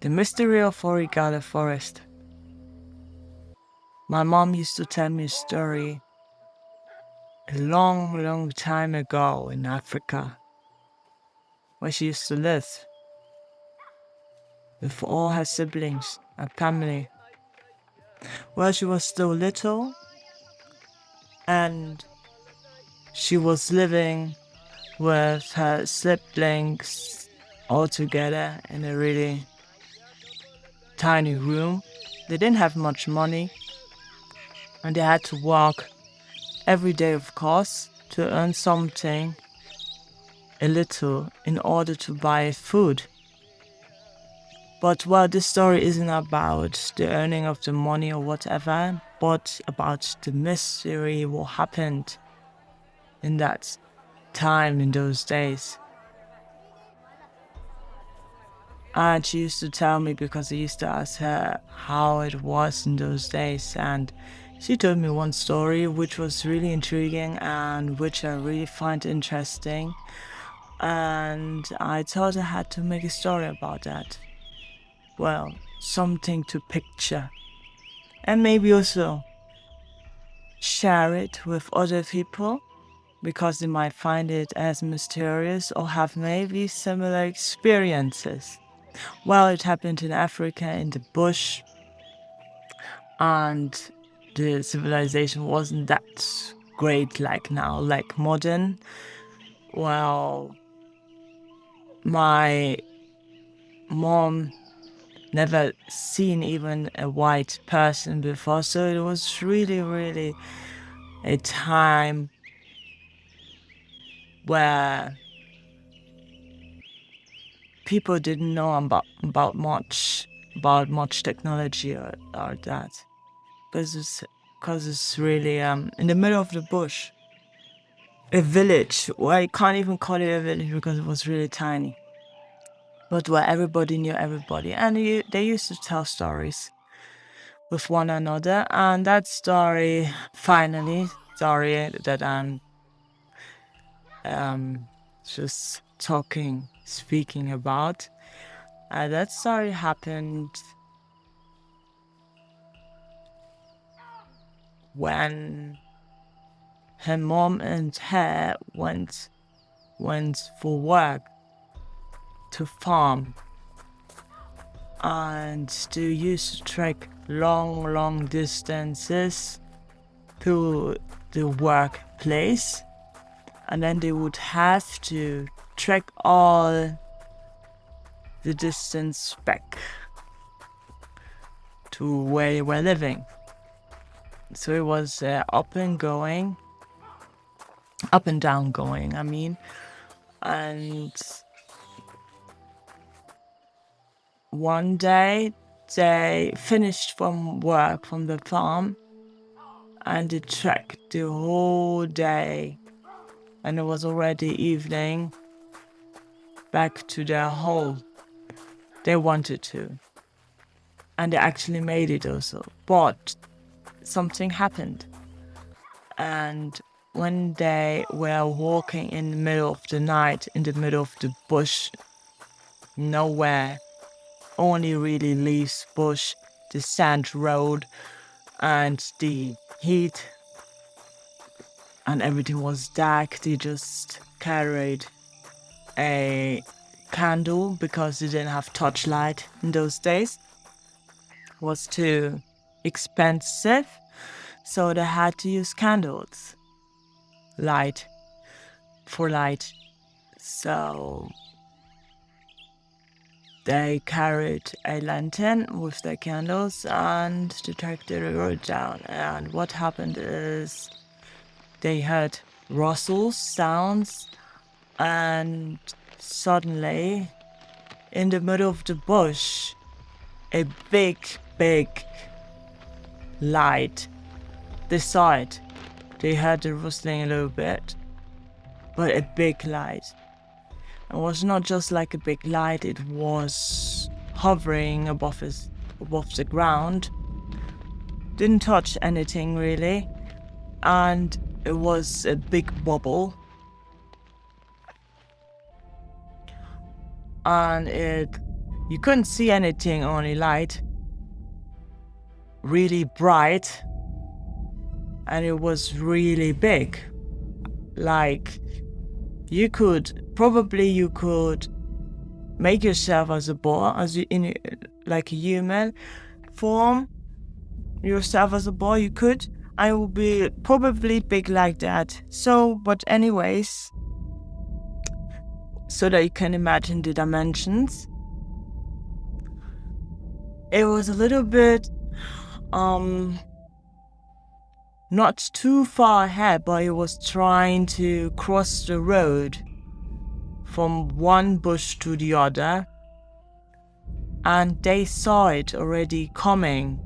The mystery of Origele forest. My mom used to tell me a story a long, long time ago in Africa, where she used to live with all her siblings and family. Well, she was still little, and she was living with her siblings all together in a really tiny room. They didn't have much money, and they had to work every day, of course, to earn something, a little, in order to buy food. But well, this story isn't about the earning of the money or whatever, but about the mystery, what happened in that time, in those days. And she used to tell me, because I used to ask her how it was in those days, and she told me one story which was really intriguing and which I really find interesting. And I thought I had to make a story about that. Well, something to picture. And maybe also share it with other people, because they might find it as mysterious or have maybe similar experiences. Well, it happened in Africa, in the bush, and the civilization wasn't that great like now, like modern. Well, my mom never seen even a white person before, so it was really, really a time where people didn't know about much technology or that, because it's really in the middle of the bush, a village. Well, I can't even call it a village because it was really tiny, but where everybody knew everybody, and they used to tell stories with one another. And that story, finally, story that I'm just speaking about, that story happened when her mom and her went for work to farm, and they used to trek long distances to the workplace, and then they would have to trek all the distance back to where they were living. So it was up and down going, I mean. And one day they finished from work, from the farm, and they trekked the whole day, and it was already evening, back to their home. They wanted to, and they actually made it also, but something happened. And when they were walking in the middle of the night, in the middle of the bush, nowhere, only really leaves, bush, the sand road, and the heat, and everything was dark. They just carried a candle, because they didn't have torchlight in those days. It was too expensive, so they had to use candles, light. So they carried a lantern with their candles, and they tracked the road down. And what happened is they heard rustles, sounds, and suddenly, in the middle of the bush, a big light. They saw it. They heard the rustling a little bit, but a big light. It was not just like a big light, it was hovering above the ground. Didn't touch anything really, and it was a big bubble. And it You couldn't see anything, only light, really bright, and it was really big. Like, you could make yourself as a boy, like a human form yourself as a boy. You could. I will be probably big like that. So, but anyways, so that you can imagine the dimensions. It was a little bit, not too far ahead, but it was trying to cross the road from one bush to the other, and they saw it already coming.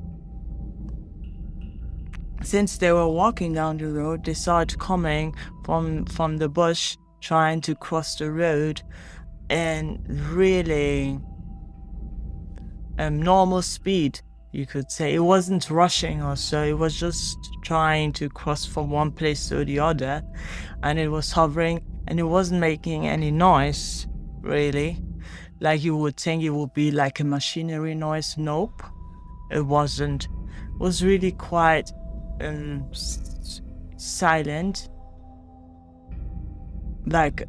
Since they were walking down the road, they saw it coming from the bush, trying to cross the road, and really normal speed, you could say. It wasn't rushing or so, it was just trying to cross from one place to the other, and it was hovering, and it wasn't making any noise, really. Like you would think it would be like a machinery noise. Nope, it wasn't. It was really quite silent, like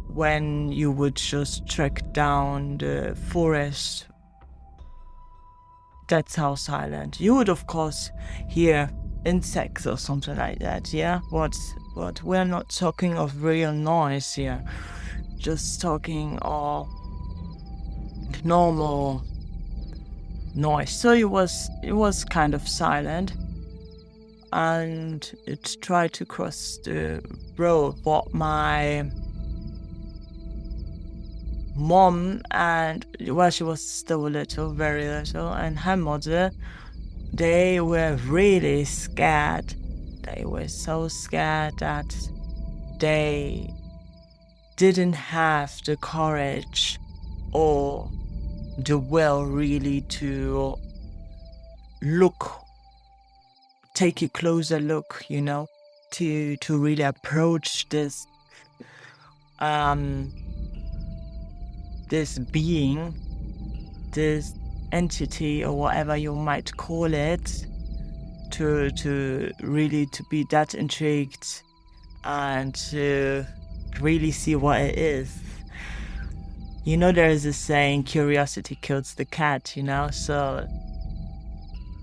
when you would just trek down the forest. That's how silent. You would of course hear insects or something like that, yeah, but we're not talking of real noise here, just talking of normal noise. So it was kind of silent, and it tried to cross the road, but my mom she was still little, very little, and her mother, they were really scared. They were so scared that they didn't have the courage or the will really to take a closer look, to really approach this being, this entity, or whatever you might call it, to really to be that intrigued and to really see what it is. There is a saying, curiosity kills the cat, so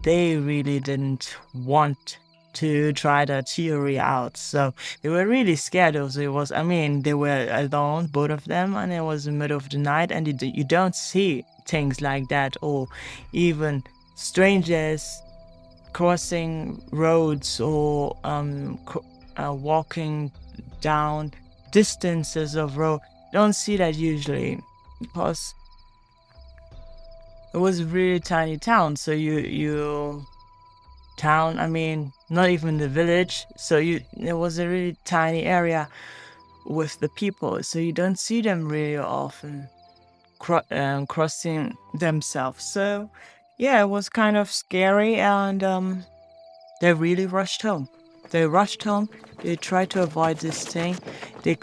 they really didn't want to try that theory out. So they were really scared. They were alone, both of them, and it was the middle of the night, and you don't see things like that, or even strangers crossing roads or walking down distances of road. Don't see that usually, because it was a really tiny town. So not even the village. So it was a really tiny area with the people. So you don't see them really often crossing themselves. So yeah, it was kind of scary, and they really rushed home. They tried to avoid this thing. They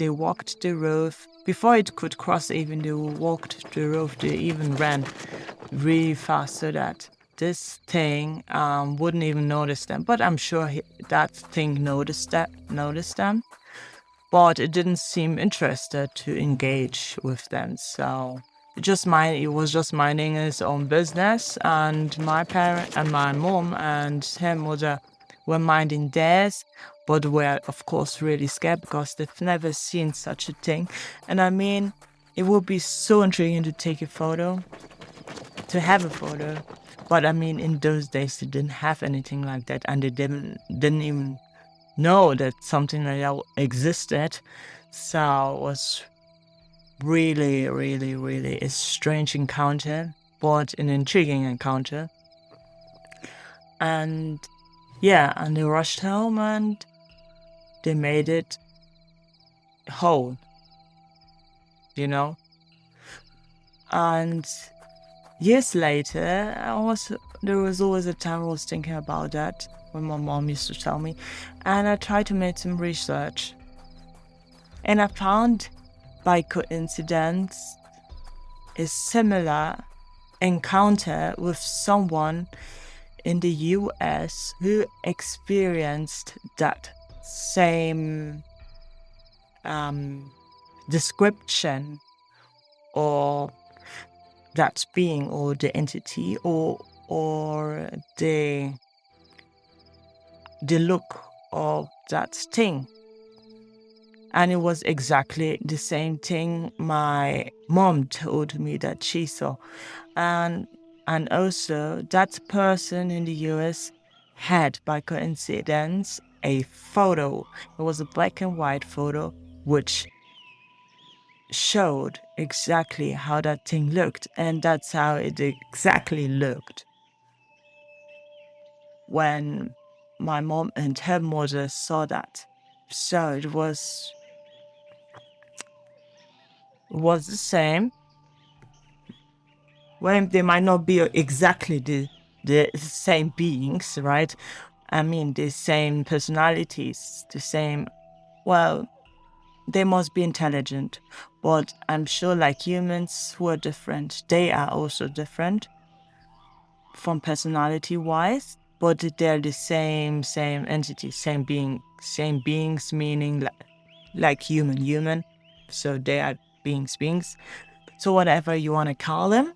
walked the road. Before it could cross even, they walked the road. They even ran really fast so that this thing wouldn't even notice them. But I'm sure that thing noticed them. But it didn't seem interested to engage with them. So it was just minding its own business, and my parent and my mom and her mother were minding theirs, but were of course really scared because they've never seen such a thing. And it would be so intriguing to take a photo, to have a photo, but in those days they didn't have anything like that, and they didn't even know that something like that existed. So it was really, really, really a strange encounter, but an intriguing encounter. And yeah, and they rushed home and they made it whole, And years later, there was always a time I was thinking about that, when my mom used to tell me, and I tried to make some research. And I found, by coincidence, a similar encounter with someone in the US who experienced that same description, or that being, or the entity, or the look of that thing. And it was exactly the same thing my mom told me that she saw. And also that person in the US had, by coincidence, a photo. It was a black and white photo which showed exactly how that thing looked. And that's how it exactly looked when my mom and her mother saw that. So it was the same. Well, they might not be exactly the same beings, right? I mean, the same personalities, the same, well, they must be intelligent, but I'm sure, like humans who are different, they are also different from personality-wise, but they're the same entity, same beings, meaning like human. So they are beings. So whatever you want to call them.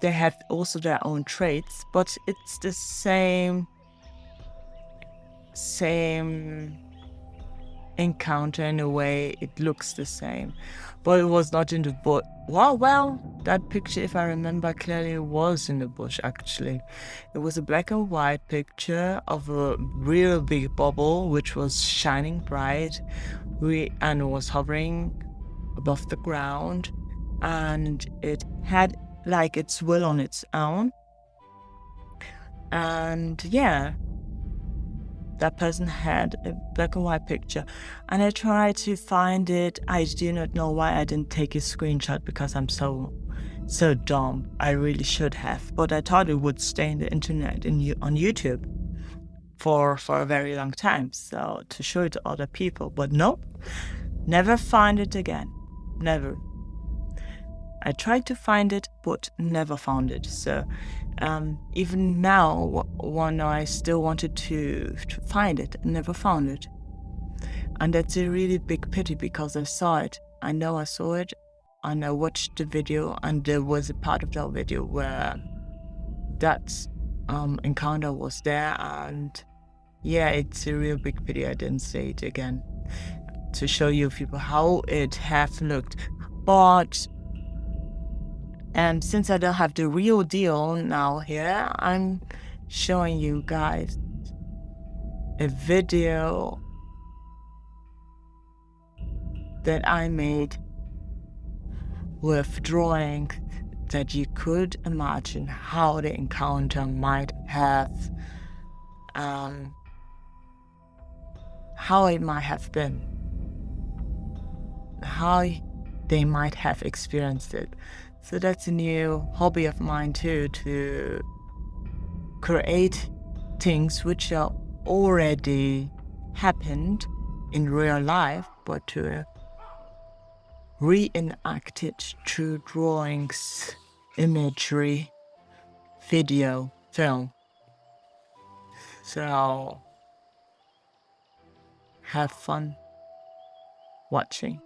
They have also their own traits, but it's the same encounter in a way. It looks the same, but it was not in the bush. Well, that picture, if I remember clearly, was in the bush, actually. It was a black and white picture of a real big bubble, which was shining bright, and was hovering above the ground, and it had like its will on its own. And yeah, that person had a black and white picture, and I tried to find it. I do not know why I didn't take a screenshot, because I'm so dumb. I really should have, but I thought it would stay in the internet on YouTube for a very long time, so to show it to other people. But nope, never find it again. Never. I tried to find it, but never found it. So even now, when I still wanted to find it, never found it. And that's a really big pity, because I saw it. I know I saw it, and I watched the video, and there was a part of that video where that encounter was there. And yeah, it's a real big pity I didn't see it again, to show you people how it have looked. But since I don't have the real deal now here, I'm showing you guys a video that I made with drawings that you could imagine how the encounter might have, how it might have been, how they might have experienced it. So that's a new hobby of mine too, to create things which are already happened in real life, but to reenact it through drawings, imagery, video, film. So have fun watching.